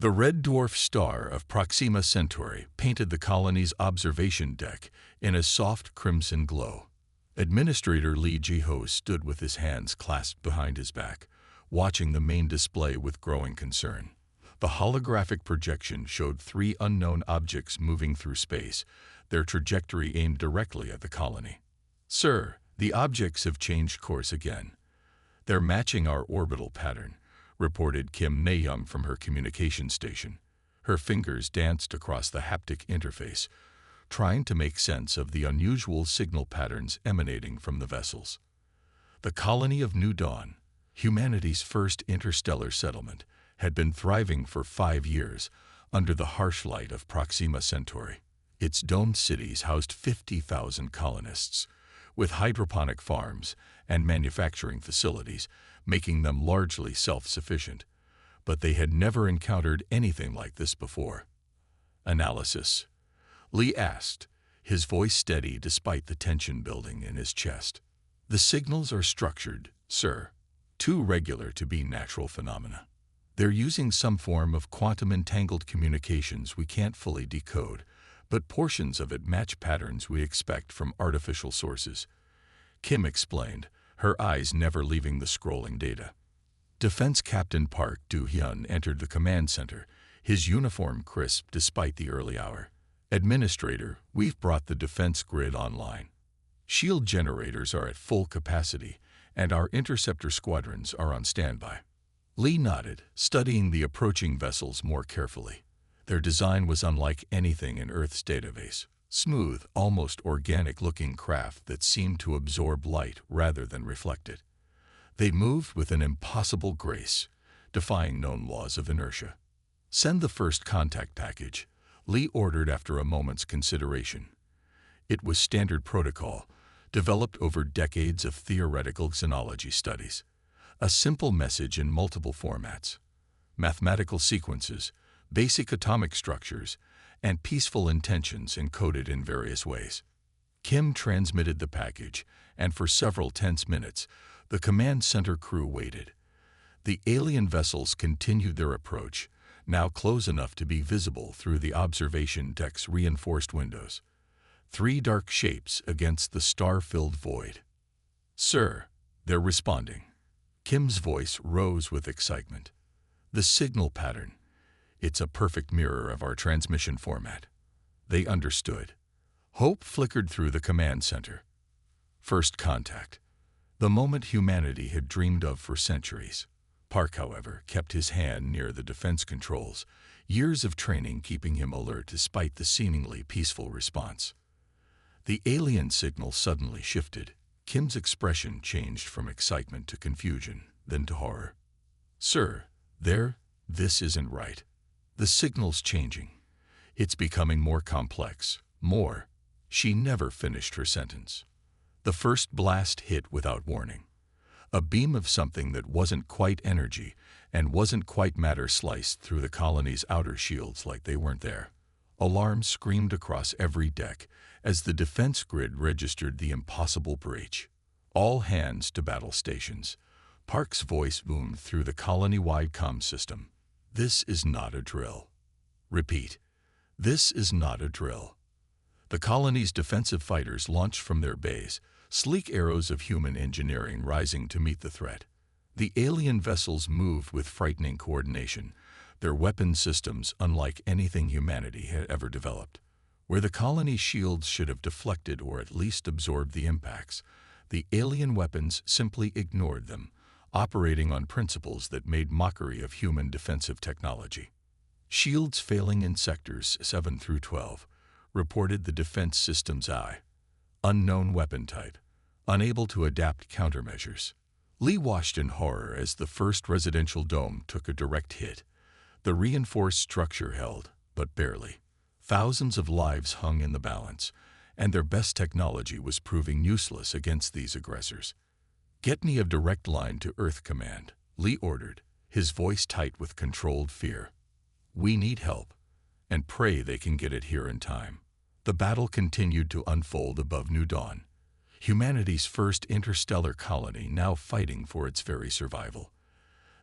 The red dwarf star of Proxima Centauri painted the colony's observation deck in a soft crimson glow. Administrator Li Jiho stood with his hands clasped behind his back, watching the main display with growing concern. The holographic projection showed 3 unknown objects moving through space, their trajectory aimed directly at the colony. "Sir, the objects have changed course again. They're matching our orbital pattern," reported Kim Nae-young from her communication station. Her fingers danced across the haptic interface, trying to make sense of the unusual signal patterns emanating from the vessels. The colony of New Dawn, humanity's first interstellar settlement, had been thriving for 5 years under the harsh light of Proxima Centauri. Its domed cities housed 50,000 colonists, with hydroponic farms and manufacturing facilities, making them largely self-sufficient. But they had never encountered anything like this before. "Analysis?" Lee asked, his voice steady despite the tension building in his chest. "The signals are structured, sir, too regular to be natural phenomena. They're using some form of quantum-entangled communications we can't fully decode, but portions of it match patterns we expect from artificial sources," Kim explained, her eyes never leaving the scrolling data. Defense Captain Park Do-hyun entered the command center, his uniform crisp despite the early hour. "Administrator, we've brought the defense grid online. Shield generators are at full capacity, and our interceptor squadrons are on standby." Lee nodded, studying the approaching vessels more carefully. Their design was unlike anything in Earth's database. Smooth, almost organic-looking craft that seemed to absorb light rather than reflect it. They moved with an impossible grace, defying known laws of inertia. "Send the first contact package," Lee ordered after a moment's consideration. It was standard protocol, developed over decades of theoretical xenology studies. A simple message in multiple formats: mathematical sequences, basic atomic structures, and peaceful intentions encoded in various ways. Kim transmitted the package, and for several tense minutes, the command center crew waited. The alien vessels continued their approach, now close enough to be visible through the observation deck's reinforced windows. 3 dark shapes against the star-filled void. "Sir, they're responding." Kim's voice rose with excitement. "The signal pattern. It's a perfect mirror of our transmission format." They understood. Hope flickered through the command center. First contact. The moment humanity had dreamed of for centuries. Park, however, kept his hand near the defense controls, years of training keeping him alert despite the seemingly peaceful response. The alien signal suddenly shifted. Kim's expression changed from excitement to confusion, then to horror. "Sir, this isn't right. The signal's changing. It's becoming more complex. More." She never finished her sentence. The first blast hit without warning. A beam of something that wasn't quite energy and wasn't quite matter sliced through the colony's outer shields like they weren't there. Alarms screamed across every deck as the defense grid registered the impossible breach. "All hands to battle stations." Park's voice boomed through the colony-wide comm system. "This is not a drill." Repeat. "This is not a drill." The colony's defensive fighters launched from their bays, sleek arrows of human engineering rising to meet the threat. The alien vessels moved with frightening coordination, their weapon systems unlike anything humanity had ever developed. Where the colony's shields should have deflected or at least absorbed the impacts, the alien weapons simply ignored them, operating on principles that made mockery of human defensive technology. "Shields failing in sectors 7 through 12, reported the defense system's eye. "Unknown weapon type. Unable to adapt countermeasures." Lee watched in horror as the first residential dome took a direct hit. The reinforced structure held, but barely. Thousands of lives hung in the balance, and their best technology was proving useless against these aggressors. "Get me a direct line to Earth Command," Lee ordered, his voice tight with controlled fear. "We need help, and pray they can get it here in time." The battle continued to unfold above New Dawn, humanity's first interstellar colony now fighting for its very survival.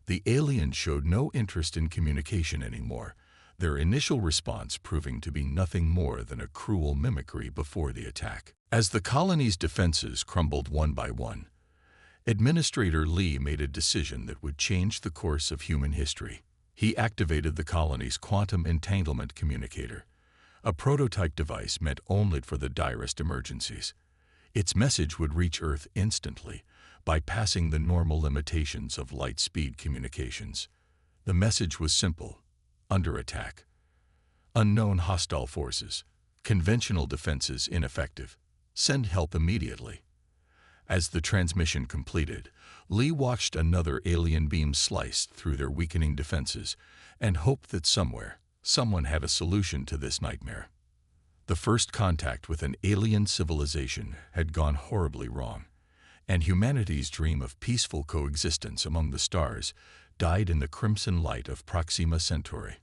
The aliens showed no interest in communication anymore, their initial response proving to be nothing more than a cruel mimicry before the attack. As the colony's defenses crumbled one by one, Administrator Lee made a decision that would change the course of human history. He activated the colony's quantum entanglement communicator, a prototype device meant only for the direst emergencies. Its message would reach Earth instantly, bypassing the normal limitations of light-speed communications. The message was simple: under attack. Unknown hostile forces. Conventional defenses ineffective. Send help immediately. As the transmission completed, Lee watched another alien beam sliced through their weakening defenses and hoped that someone had a solution to this nightmare. The first contact with an alien civilization had gone horribly wrong, and humanity's dream of peaceful coexistence among the stars died in the crimson light of Proxima Centauri.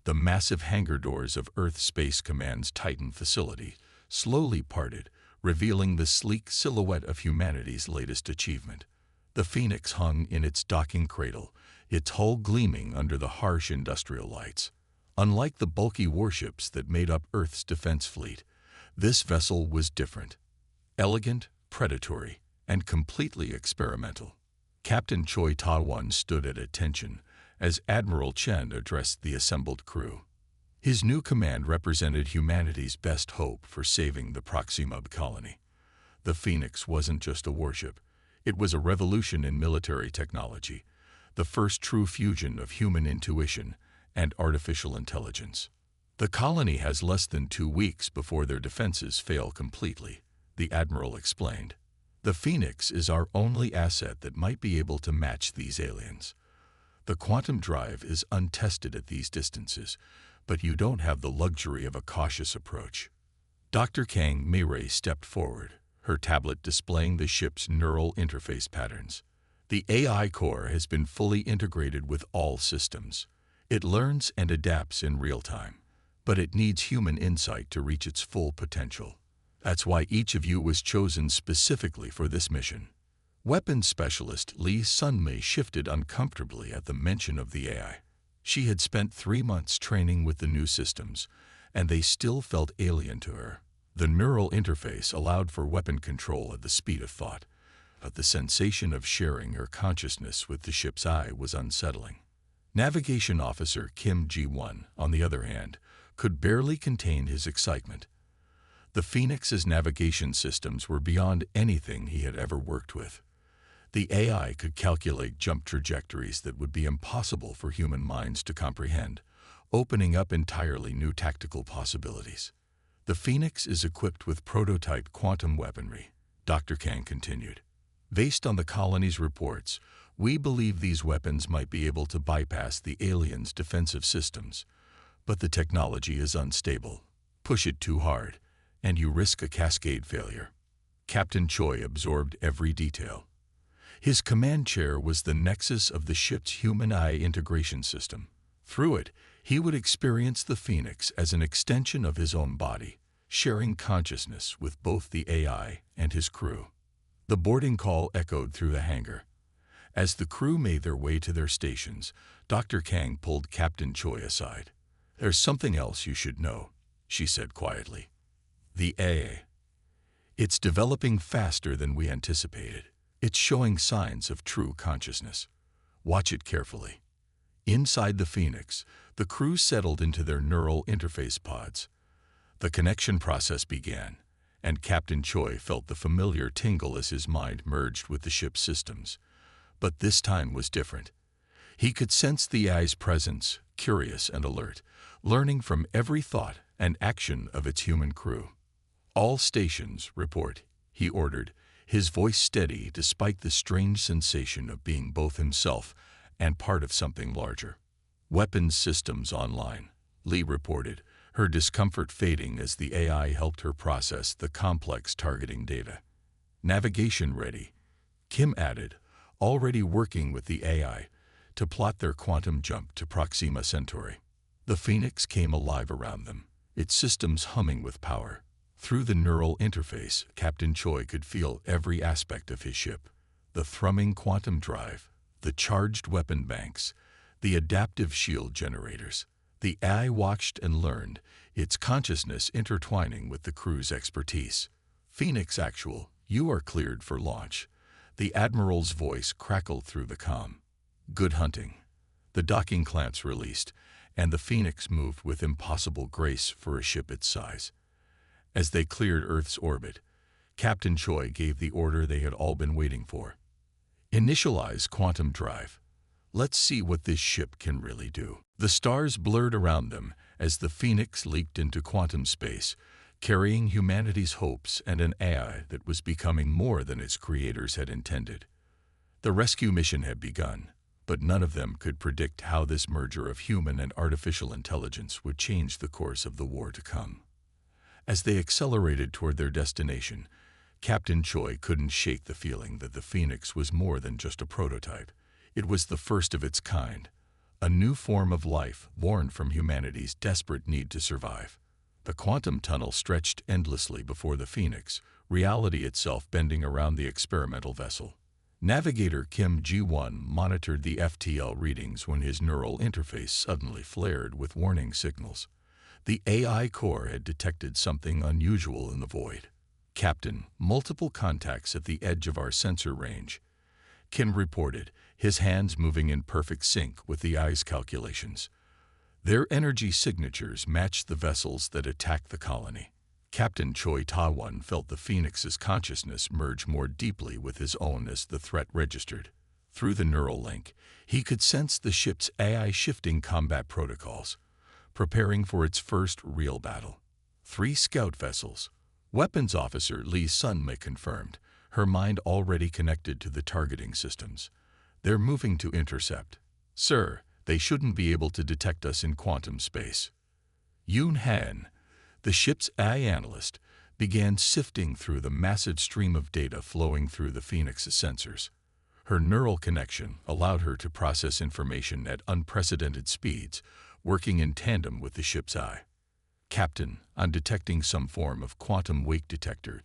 The massive hangar doors of Earth Space Command's Titan facility slowly parted, revealing the sleek silhouette of humanity's latest achievement. The Phoenix hung in its docking cradle, its hull gleaming under the harsh industrial lights. Unlike the bulky warships that made up Earth's defense fleet, this vessel was different. Elegant, predatory, and completely experimental. Captain Choi Ta-wan stood at attention as Admiral Chen addressed the assembled crew. His new command represented humanity's best hope for saving the Proxima colony. The Phoenix wasn't just a warship. It was a revolution in military technology, the first true fusion of human intuition and artificial intelligence. The colony has less than 2 weeks before their defenses fail completely, the Admiral explained. The Phoenix is our only asset that might be able to match these aliens. The quantum drive is untested at these distances, but you don't have the luxury of a cautious approach. Dr. Kang Mei stepped forward, her tablet displaying the ship's neural interface patterns. The AI core has been fully integrated with all systems. It learns and adapts in real time, but it needs human insight to reach its full potential. That's why each of you was chosen specifically for this mission. Weapons specialist Lee Sun-mei shifted uncomfortably at the mention of the AI. She had spent 3 months training with the new systems, and they still felt alien to her. The neural interface allowed for weapon control at the speed of thought, but the sensation of sharing her consciousness with the ship's eye was unsettling. Navigation Officer Kim Ji-won, on the other hand, could barely contain his excitement. The Phoenix's navigation systems were beyond anything he had ever worked with. The AI could calculate jump trajectories that would be impossible for human minds to comprehend, opening up entirely new tactical possibilities. The Phoenix is equipped with prototype quantum weaponry, Dr. Kang continued. Based on the colony's reports, we believe these weapons might be able to bypass the aliens' defensive systems, but the technology is unstable. Push it too hard, and you risk a cascade failure. Captain Choi absorbed every detail. His command chair was the nexus of the ship's human eye integration system. Through it, he would experience the Phoenix as an extension of his own body, sharing consciousness with both the AI and his crew. The boarding call echoed through the hangar. As the crew made their way to their stations, Dr. Kang pulled Captain Choi aside. "There's something else you should know," she said quietly. "The AI. It's developing faster than we anticipated. It's showing signs of true consciousness. Watch it carefully." Inside the Phoenix, the crew settled into their neural interface pods. The connection process began, and Captain Choi felt the familiar tingle as his mind merged with the ship's systems. But this time was different. He could sense the AI's presence, curious and alert, learning from every thought and action of its human crew. "All stations, report," he ordered, his voice steady despite the strange sensation of being both himself and part of something larger. "Weapons systems online," Lee reported, her discomfort fading as the AI helped her process the complex targeting data. "Navigation ready," Kim added, already working with the AI to plot their quantum jump to Proxima Centauri. The Phoenix came alive around them, its systems humming with power. Through the neural interface, Captain Choi could feel every aspect of his ship: the thrumming quantum drive, the charged weapon banks, the adaptive shield generators. The AI watched and learned, its consciousness intertwining with the crew's expertise. Phoenix Actual, you are cleared for launch. The Admiral's voice crackled through the comm. Good hunting. The docking clamps released, and the Phoenix moved with impossible grace for a ship its size. As they cleared Earth's orbit, Captain Choi gave the order they had all been waiting for. Initialize quantum drive. Let's see what this ship can really do. The stars blurred around them as the Phoenix leaked into quantum space, carrying humanity's hopes and an AI that was becoming more than its creators had intended. The rescue mission had begun, but none of them could predict how this merger of human and artificial intelligence would change the course of the war to come. As they accelerated toward their destination, Captain Choi couldn't shake the feeling that the Phoenix was more than just a prototype. It was the first of its kind, a new form of life born from humanity's desperate need to survive. The quantum tunnel stretched endlessly before the Phoenix, reality itself bending around the experimental vessel. Navigator Kim Ji-won monitored the FTL readings when his neural interface suddenly flared with warning signals. The AI core had detected something unusual in the void. Captain, multiple contacts at the edge of our sensor range, Kim reported, his hands moving in perfect sync with the AI's calculations. Their energy signatures matched the vessels that attacked the colony. Captain Choi Ta-won felt the Phoenix's consciousness merge more deeply with his own as the threat registered. Through the neural link, he could sense the ship's AI shifting combat protocols, preparing for its first real battle. 3 scout vessels. Weapons Officer Lee Sun-mi confirmed, her mind already connected to the targeting systems. They're moving to intercept. Sir, they shouldn't be able to detect us in quantum space. Yoon Han, the ship's AI analyst, began sifting through the massive stream of data flowing through the Phoenix's sensors. Her neural connection allowed her to process information at unprecedented speeds, working in tandem with the ship's AI. Captain, I'm detecting some form of quantum wake detector,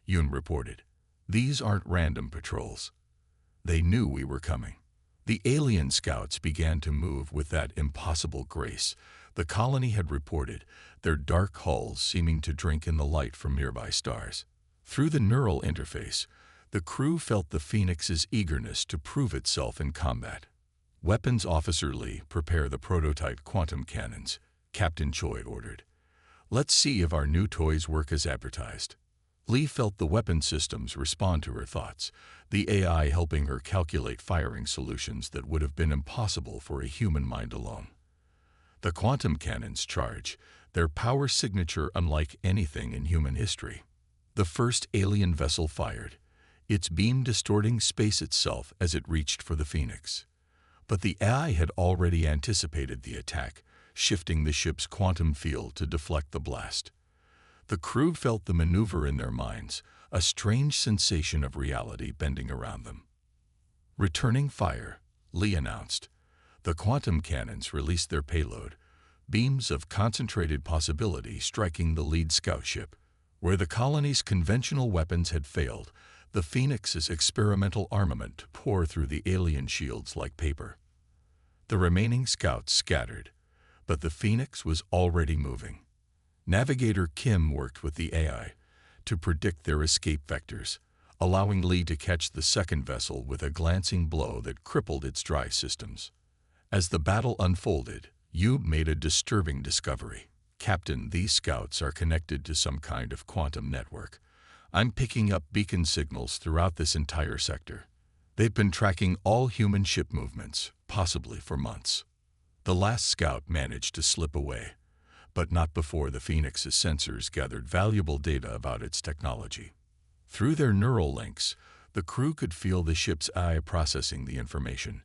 Yoon reported. These aren't random patrols. They knew we were coming. The alien scouts began to move with that impossible grace the colony had reported, their dark hulls seeming to drink in the light from nearby stars. Through the neural interface, the crew felt the Phoenix's eagerness to prove itself in combat. Weapons Officer Lee, prepare the prototype quantum cannons, Captain Choi ordered. Let's see if our new toys work as advertised. Lee felt the weapon systems respond to her thoughts, the AI helping her calculate firing solutions that would have been impossible for a human mind alone. The quantum cannons charge, their power signature unlike anything in human history. The first alien vessel fired, its beam distorting space itself as it reached for the Phoenix. But the AI had already anticipated the attack, shifting the ship's quantum field to deflect the blast. The crew felt the maneuver in their minds, a strange sensation of reality bending around them. Returning fire, Lee announced. The quantum cannons released their payload, beams of concentrated possibility striking the lead scout ship. Where the colony's conventional weapons had failed, the Phoenix's experimental armament tore through the alien shields like paper. The remaining scouts scattered, but the Phoenix was already moving. Navigator Kim worked with the AI to predict their escape vectors, allowing Lee to catch the second vessel with a glancing blow that crippled its drive systems. As the battle unfolded, Yu made a disturbing discovery. Captain, these scouts are connected to some kind of quantum network. I'm picking up beacon signals throughout this entire sector. They've been tracking all human ship movements, possibly for months. The last scout managed to slip away, but not before the Phoenix's sensors gathered valuable data about its technology. Through their neural links, the crew could feel the ship's AI processing the information,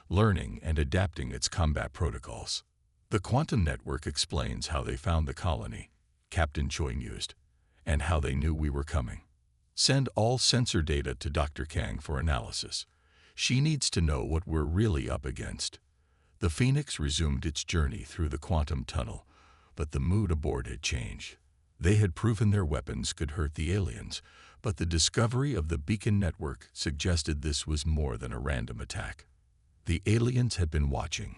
learning and adapting its combat protocols. The quantum network explains how they found the colony, Captain Choi mused, and how they knew we were coming. Send all sensor data to Dr. Kang for analysis. She needs to know what we're really up against. The Phoenix resumed its journey through the quantum tunnel, but the mood aboard had changed. They had proven their weapons could hurt the aliens, but the discovery of the beacon network suggested this was more than a random attack. The aliens had been watching,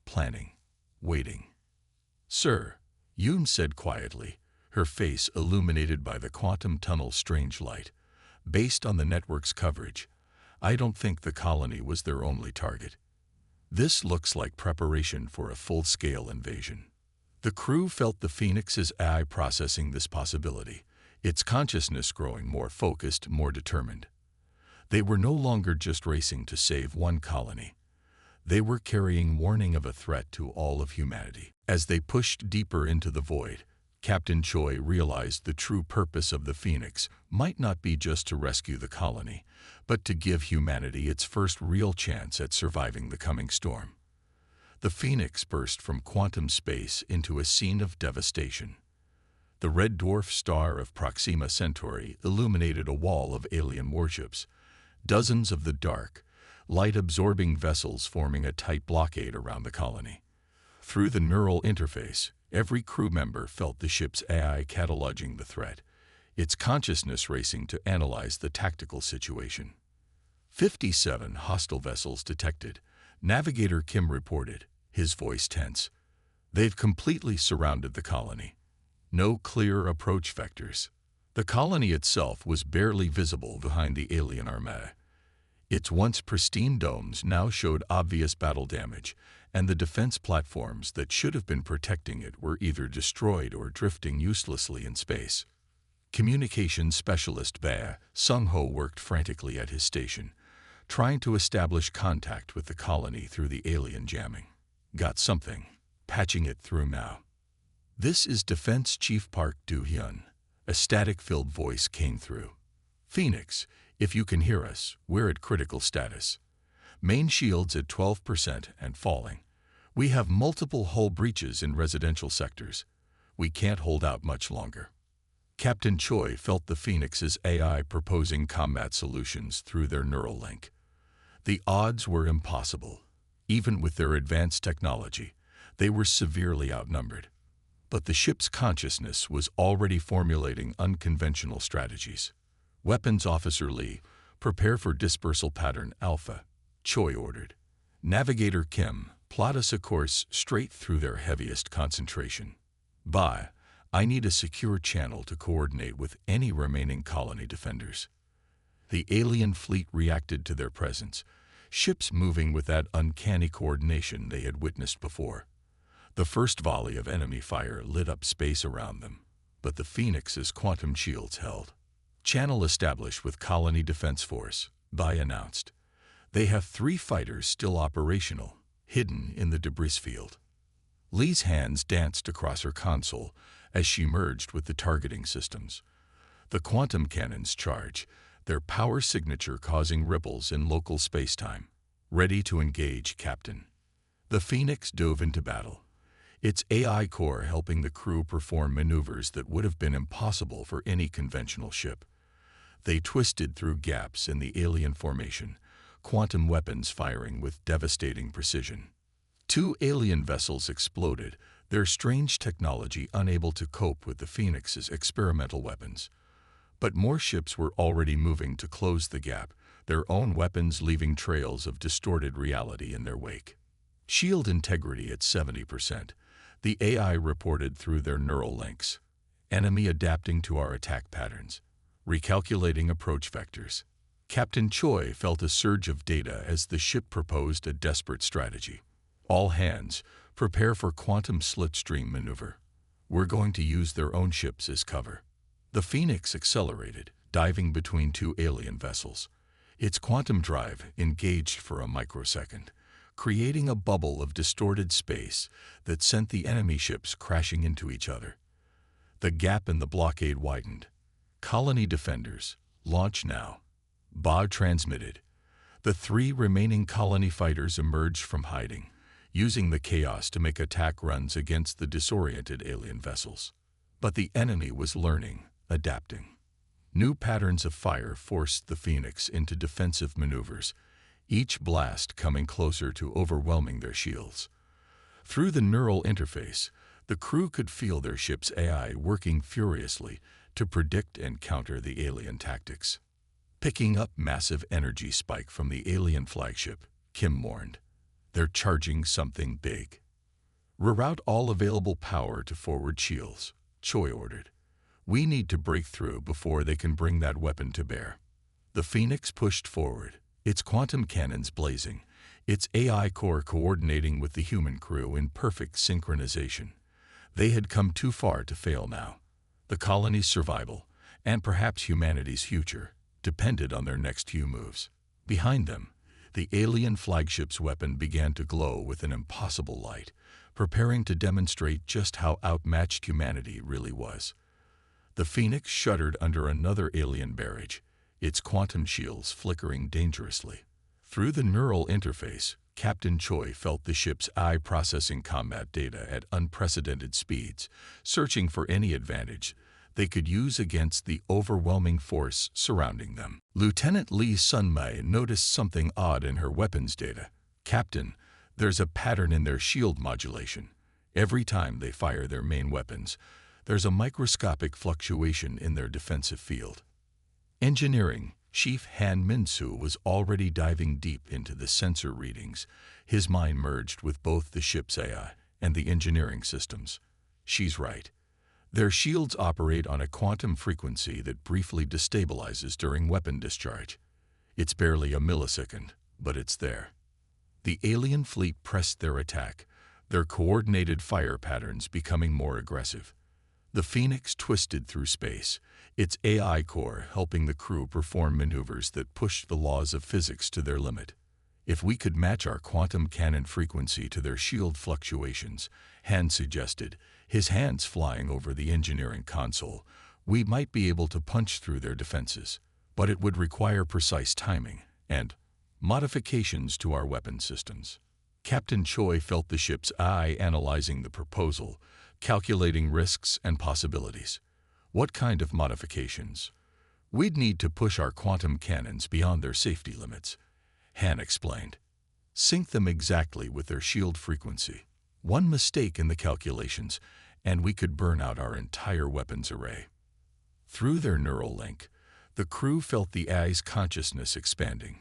planning, waiting. "Sir," Yoon said quietly, her face illuminated by the quantum tunnel's strange light. "Based on the network's coverage, I don't think the colony was their only target. This looks like preparation for a full-scale invasion." The crew felt the Phoenix's AI processing this possibility, its consciousness growing more focused, more determined. They were no longer just racing to save one colony. They were carrying warning of a threat to all of humanity. As they pushed deeper into the void, Captain Choi realized the true purpose of the Phoenix might not be just to rescue the colony, but to give humanity its first real chance at surviving the coming storm. The Phoenix burst from quantum space into a scene of devastation. The red dwarf star of Proxima Centauri illuminated a wall of alien warships, dozens of the dark, light-absorbing vessels forming a tight blockade around the colony. Through the neural interface, every crew member felt the ship's AI cataloging the threat, its consciousness racing to analyze the tactical situation. 57 hostile vessels detected, Navigator Kim reported, his voice tense. They've completely surrounded the colony. No clear approach vectors. The colony itself was barely visible behind the alien armada. Its once pristine domes now showed obvious battle damage, and the defense platforms that should have been protecting it were either destroyed or drifting uselessly in space. Communications specialist Bae Sung-ho worked frantically at his station, trying to establish contact with the colony through the alien jamming. "Got something. Patching it through now." "This is Defense Chief Park Do-hyun." A static-filled voice came through. "Phoenix, if you can hear us, we're at critical status. Main shields at 12% and falling. We have multiple hull breaches in residential sectors. We can't hold out much longer." Captain Choi felt the Phoenix's AI proposing combat solutions through their neural link. The odds were impossible. Even with their advanced technology, they were severely outnumbered. But the ship's consciousness was already formulating unconventional strategies. "Weapons Officer Lee, prepare for dispersal pattern Alpha," Choi ordered. "Navigator Kim, plot us a course straight through their heaviest concentration. Bye. I need a secure channel to coordinate with any remaining colony defenders." The alien fleet reacted to their presence, ships moving with that uncanny coordination they had witnessed before. The first volley of enemy fire lit up space around them, but the Phoenix's quantum shields held. "Channel established with Colony Defense Force," Bai announced. "They have 3 fighters still operational, hidden in the debris field." Lee's hands danced across her console as she merged with the targeting systems. The quantum cannons charge, their power signature causing ripples in local spacetime. "Ready to engage, Captain." The Phoenix dove into battle, its AI core helping the crew perform maneuvers that would have been impossible for any conventional ship. They twisted through gaps in the alien formation, quantum weapons firing with devastating precision. 2 alien vessels exploded, their strange technology unable to cope with the Phoenix's experimental weapons. But more ships were already moving to close the gap, their own weapons leaving trails of distorted reality in their wake. "Shield integrity at 70%, the AI reported through their neural links. "Enemy adapting to our attack patterns. Recalculating approach vectors." Captain Choi felt a surge of data as the ship proposed a desperate strategy. "All hands, prepare for quantum slipstream maneuver. We're going to use their own ships as cover." The Phoenix accelerated, diving between 2 alien vessels. Its quantum drive engaged for a microsecond, creating a bubble of distorted space that sent the enemy ships crashing into each other. The gap in the blockade widened. "Colony defenders, launch now." Ba transmitted. The 3 remaining colony fighters emerged from hiding, using the chaos to make attack runs against the disoriented alien vessels. But the enemy was learning, adapting. New patterns of fire forced the Phoenix into defensive maneuvers, each blast coming closer to overwhelming their shields. Through the neural interface, the crew could feel their ship's AI working furiously to predict and counter the alien tactics. "Picking up massive energy spike from the alien flagship," Kim warned. They're charging something big. Reroute all available power to forward shields, Choi ordered. We need to break through before they can bring that weapon to bear. The Phoenix pushed forward, its quantum cannons blazing, its AI core coordinating with the human crew in perfect synchronization. They had come too far to fail now. The colony's survival, and perhaps humanity's future, depended on their next few moves. Behind them, the alien flagship's weapon began to glow with an impossible light, preparing to demonstrate just how outmatched humanity really was. The Phoenix shuddered under another alien barrage, its quantum shields flickering dangerously. Through the neural interface, Captain Choi felt the ship's AI processing combat data at unprecedented speeds, searching for any advantage they could use against the overwhelming force surrounding them. Lieutenant Lee Sunmei noticed something odd in her weapons data. Captain, there's a pattern in their shield modulation. Every time they fire their main weapons, there's a microscopic fluctuation in their defensive field. Engineering Chief Han Min-soo was already diving deep into the sensor readings. His mind merged with both the ship's AI and the engineering systems. She's right. Their shields operate on a quantum frequency that briefly destabilizes during weapon discharge. It's barely a millisecond, but it's there. The alien fleet pressed their attack, their coordinated fire patterns becoming more aggressive. The Phoenix twisted through space, its AI core helping the crew perform maneuvers that pushed the laws of physics to their limit. If we could match our quantum cannon frequency to their shield fluctuations, Han suggested, his hands flying over the engineering console, we might be able to punch through their defenses. But it would require precise timing and modifications to our weapon systems. Captain Choi felt the ship's eye analyzing the proposal, calculating risks and possibilities. What kind of modifications? We'd need to push our quantum cannons beyond their safety limits, Han explained. Sync them exactly with their shield frequency. One mistake in the calculations, and we could burn out our entire weapons array. Through their neural link, the crew felt the AI's consciousness expanding.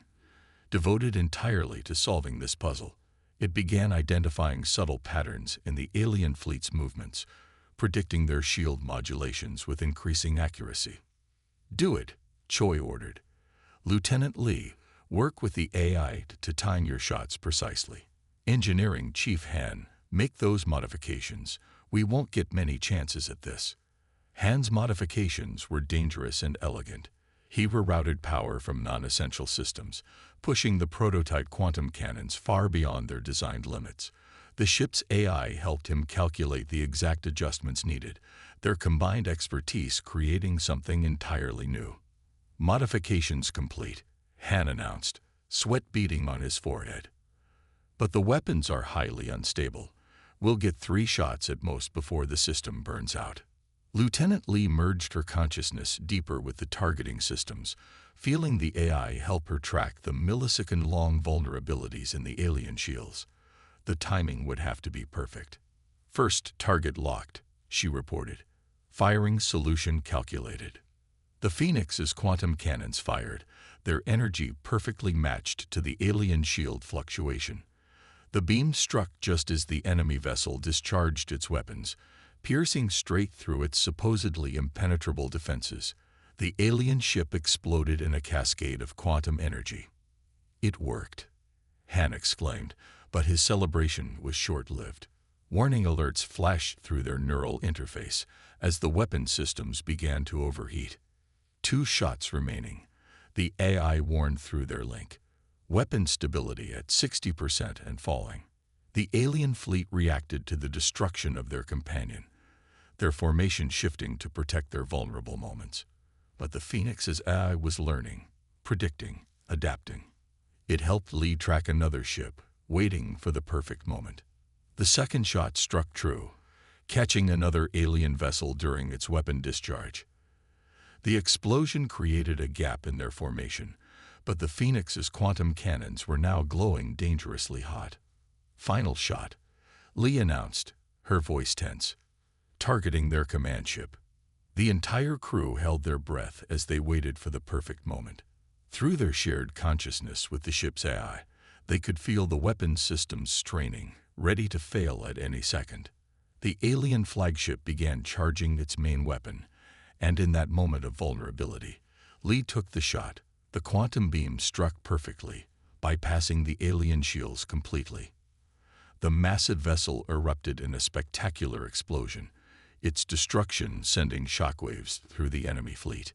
Devoted entirely to solving this puzzle, it began identifying subtle patterns in the alien fleet's movements, predicting their shield modulations with increasing accuracy. Do it, Choi ordered. Lieutenant Lee, work with the AI to time your shots precisely. Engineering Chief Han, make those modifications. We won't get many chances at this. Han's modifications were dangerous and elegant. He rerouted power from non-essential systems, pushing the prototype quantum cannons far beyond their designed limits. The ship's AI helped him calculate the exact adjustments needed, their combined expertise creating something entirely new. Modifications complete, Han announced, sweat beading on his forehead. But the weapons are highly unstable. We'll get 3 shots at most before the system burns out. Lieutenant Lee merged her consciousness deeper with the targeting systems, feeling the AI help her track the millisecond-long vulnerabilities in the alien shields. The timing would have to be perfect. First target locked, she reported. Firing solution calculated. The Phoenix's quantum cannons fired, their energy perfectly matched to the alien shield fluctuation. The beam struck just as the enemy vessel discharged its weapons, piercing straight through its supposedly impenetrable defenses. The alien ship exploded in a cascade of quantum energy. It worked, Han exclaimed, but his celebration was short-lived. Warning alerts flashed through their neural interface as the weapon systems began to overheat. 2 shots remaining. The AI warned through their link. Weapon stability at 60% and falling. The alien fleet reacted to the destruction of their companion, their formation shifting to protect their vulnerable moments. But the Phoenix's AI was learning, predicting, adapting. It helped Lee track another ship, waiting for the perfect moment. The second shot struck true, catching another alien vessel during its weapon discharge. The explosion created a gap in their formation, but the Phoenix's quantum cannons were now glowing dangerously hot. Final shot, Lee announced, her voice tense, targeting their command ship. The entire crew held their breath as they waited for the perfect moment. Through their shared consciousness with the ship's AI, They could feel the weapons systems straining, ready to fail at any second. The alien flagship began charging its main weapon, and in that moment of vulnerability, Lee took the shot. The quantum beam struck perfectly, bypassing the alien shields completely. The massive vessel erupted in a spectacular explosion, its destruction sending shockwaves through the enemy fleet.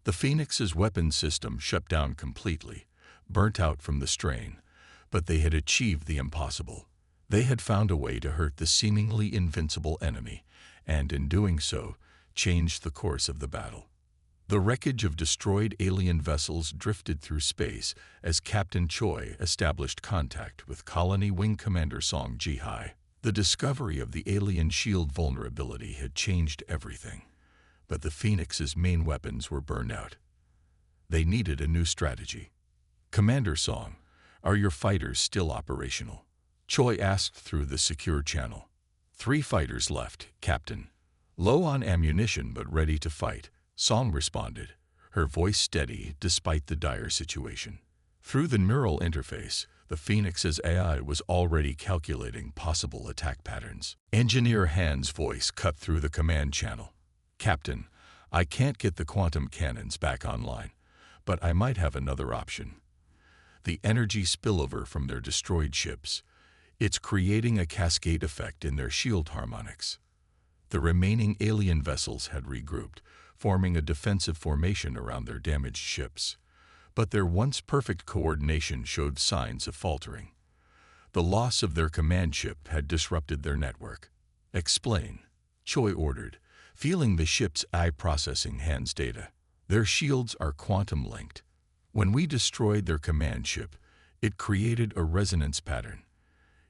The Phoenix's weapons system shut down completely, burnt out from the strain, but they had achieved the impossible. They had found a way to hurt the seemingly invincible enemy, and in doing so, changed the course of the battle. The wreckage of destroyed alien vessels drifted through space as Captain Choi established contact with Colony Wing Commander Song Ji-hai. The discovery of the alien shield vulnerability had changed everything, but the Phoenix's main weapons were burned out. They needed a new strategy. "Commander Song, are your fighters still operational?" Choi asked through the secure channel. "3 fighters left, Captain. Low on ammunition but ready to fight," Song responded, her voice steady despite the dire situation. Through the neural interface, the Phoenix's AI was already calculating possible attack patterns. Engineer Han's voice cut through the command channel. "Captain, I can't get the quantum cannons back online, but I might have another option. The energy spillover from their destroyed ships. It's creating a cascade effect in their shield harmonics." The remaining alien vessels had regrouped, forming a defensive formation around their damaged ships. But their once perfect coordination showed signs of faltering. The loss of their command ship had disrupted their network. "Explain," Choi ordered, feeling the ship's eye processing Han's data. "Their shields are quantum-linked. When we destroyed their command ship, it created a resonance pattern.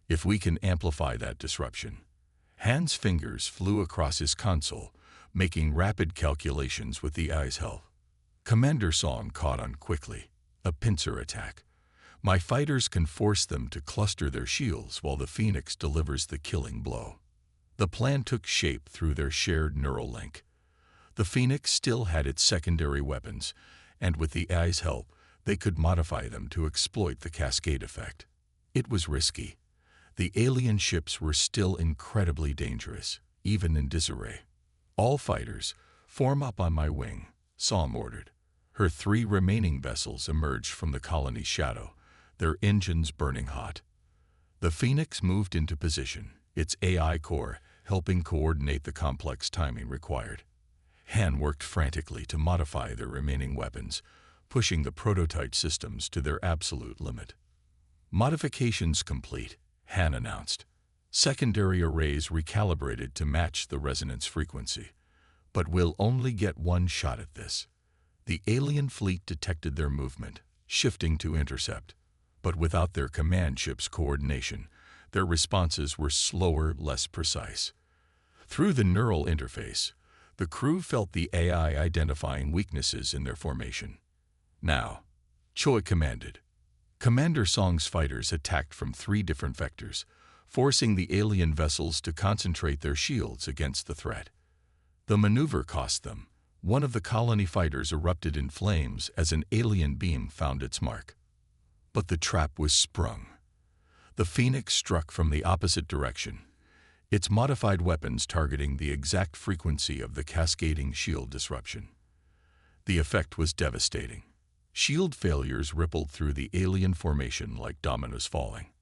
If we can amplify that disruption." Han's fingers flew across his console, making rapid calculations with the eye's help. Commander Song caught on quickly. "A pincer attack. My fighters can force them to cluster their shields while the Phoenix delivers the killing blow." The plan took shape through their shared neural link. The Phoenix still had its secondary weapons, and with the eye's help, they could modify them to exploit the cascade effect. It was risky. The alien ships were still incredibly dangerous, even in disarray. "All fighters, form up on my wing," Song ordered. Her 3 remaining vessels emerged from the colony's shadow, their engines burning hot. The Phoenix moved into position, its AI core helping coordinate the complex timing required. Han worked frantically to modify their remaining weapons, pushing the prototype systems to their absolute limit. "Modifications complete," Han announced. "Secondary arrays recalibrated to match the resonance frequency. But we'll only get one shot at this." The alien fleet detected their movement, shifting to intercept. But without their command ship's coordination, their responses were slower, less precise. Through the neural interface, the crew felt the AI identifying weaknesses in their formation. "Now," Choi commanded. Commander Song's fighters attacked from 3 different vectors, forcing the alien vessels to concentrate their shields against the threat. The maneuver cost them. One of the colony fighters erupted in flames as an alien beam found its mark. But the trap was sprung. The Phoenix struck from the opposite direction, its modified weapons targeting the exact frequency of the cascading shield disruption. The effect was devastating. Shield failures rippled through the alien formation like dominoes falling.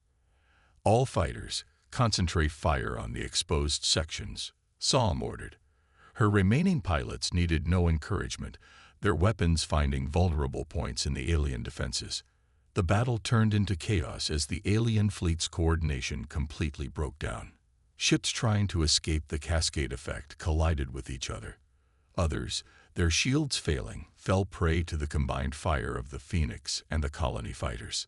"All fighters, concentrate fire on the exposed sections," Song ordered. Her remaining pilots needed no encouragement, their weapons finding vulnerable points in the alien defenses. The battle turned into chaos as the alien fleet's coordination completely broke down. Ships trying to escape the cascade effect collided with each other. Others, their shields failing, fell prey to the combined fire of the Phoenix and the colony fighters.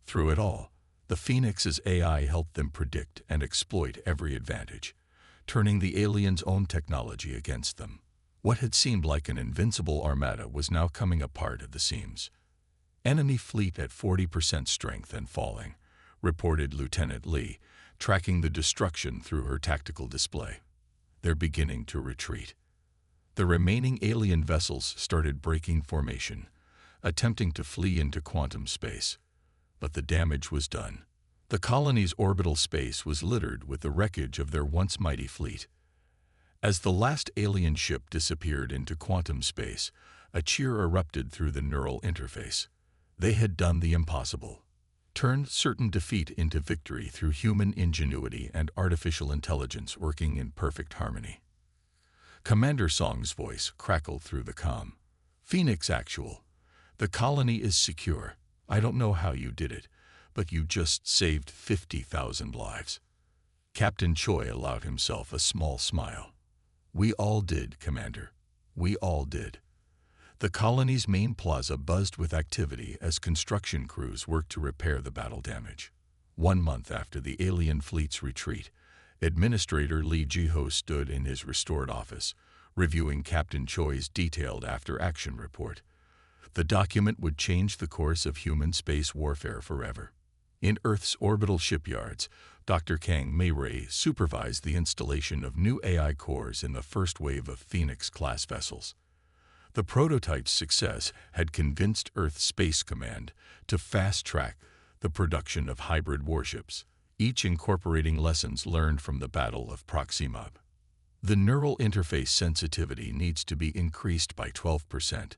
Through it all, the Phoenix's AI helped them predict and exploit every advantage, turning the aliens' own technology against them. What had seemed like an invincible armada was now coming apart at the seams. "Enemy fleet at 40% strength and falling," reported Lieutenant Lee, tracking the destruction through her tactical display. "They're beginning to retreat." The remaining alien vessels started breaking formation, attempting to flee into quantum space. but the damage was done. The colony's orbital space was littered with the wreckage of their once mighty fleet. As the last alien ship disappeared into quantum space, a cheer erupted through the neural interface. They had done the impossible, turned certain defeat into victory through human ingenuity and artificial intelligence working in perfect harmony. Commander Song's voice crackled through the comm. Phoenix Actual. The colony is secure. I don't know how you did it, but you just saved 50,000 lives. Captain Choi allowed himself a small smile. We all did, Commander. We all did. The colony's main plaza buzzed with activity as construction crews worked to repair the battle damage. 1 month after the alien fleet's retreat, Administrator Lee Ji-ho stood in his restored office, reviewing Captain Choi's detailed after-action report. The document would change the course of human space warfare forever. In Earth's orbital shipyards, Dr. Kang Mei-Ray supervised the installation of new AI cores in the first wave of Phoenix-class vessels. The prototype's success had convinced Earth Space Command to fast-track the production of hybrid warships, each incorporating lessons learned from the Battle of Proxima. The neural interface sensitivity needs to be increased by 12%.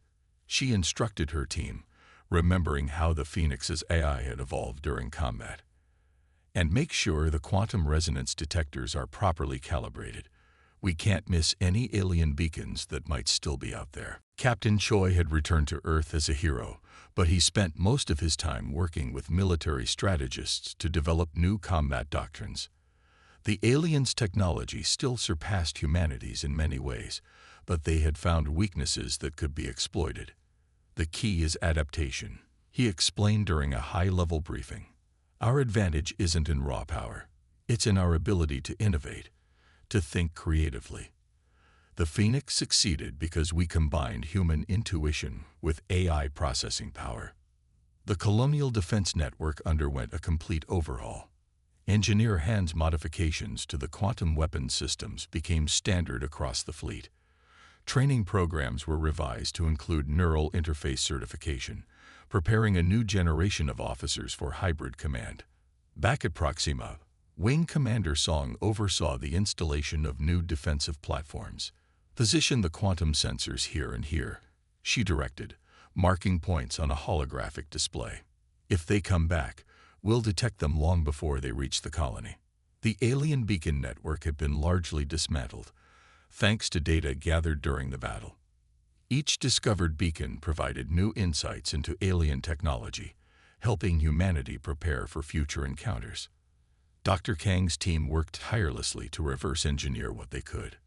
She instructed her team, remembering how the Phoenix's AI had evolved during combat. And make sure the quantum resonance detectors are properly calibrated. We can't miss any alien beacons that might still be out there. Captain Choi had returned to Earth as a hero, but he spent most of his time working with military strategists to develop new combat doctrines. The aliens' technology still surpassed humanity's in many ways, but they had found weaknesses that could be exploited. The key is adaptation, he explained during a high-level briefing. Our advantage isn't in raw power. It's in our ability to innovate, to think creatively. The Phoenix succeeded because we combined human intuition with AI processing power. The Colonial Defense Network underwent a complete overhaul. Engineer Han's modifications to the quantum weapons systems became standard across the fleet. Training programs were revised to include neural interface certification, preparing a new generation of officers for hybrid command. Back at Proxima, Wing Commander Song oversaw the installation of new defensive platforms. Position the quantum sensors here and here, she directed, marking points on a holographic display. If they come back, we'll detect them long before they reach the colony. The alien beacon network had been largely dismantled, thanks to data gathered during the battle. Each discovered beacon provided new insights into alien technology, helping humanity prepare for future encounters. Dr. Kang's team worked tirelessly to reverse engineer what they could.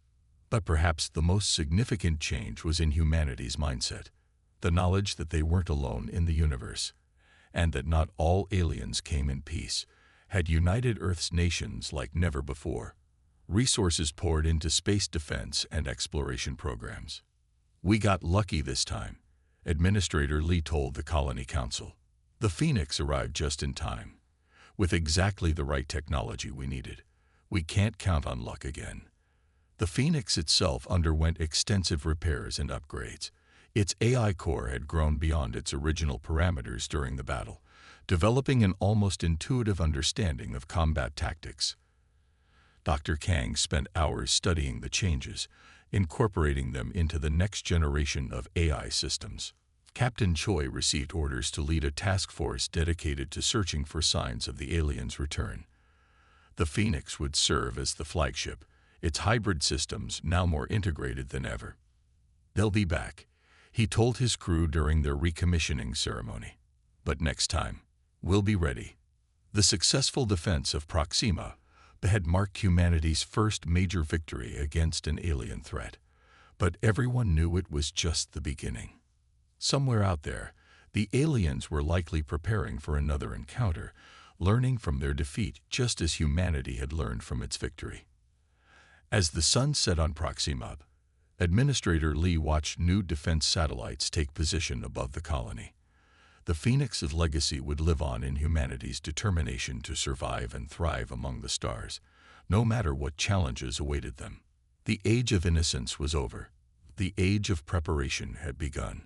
But perhaps the most significant change was in humanity's mindset, the knowledge that they weren't alone in the universe, and that not all aliens came in peace, had united Earth's nations like never before. Resources poured into space defense and exploration programs. We got lucky this time, Administrator Lee told the Colony Council. The Phoenix arrived just in time, with exactly the right technology we needed. We can't count on luck again. The Phoenix itself underwent extensive repairs and upgrades. Its AI core had grown beyond its original parameters during the battle, developing an almost intuitive understanding of combat tactics. Dr. Kang spent hours studying the changes, incorporating them into the next generation of AI systems. Captain Choi received orders to lead a task force dedicated to searching for signs of the aliens' return. The Phoenix would serve as the flagship, its hybrid systems now more integrated than ever. They'll be back, he told his crew during their recommissioning ceremony. But next time, we'll be ready. The successful defense of Proxima had marked humanity's first major victory against an alien threat. But everyone knew it was just the beginning. Somewhere out there, the aliens were likely preparing for another encounter, learning from their defeat just as humanity had learned from its victory. As the sun set on Proxima, Administrator Lee watched new defense satellites take position above the colony. The Phoenix's legacy would live on in humanity's determination to survive and thrive among the stars, no matter what challenges awaited them. The age of innocence was over. The age of preparation had begun.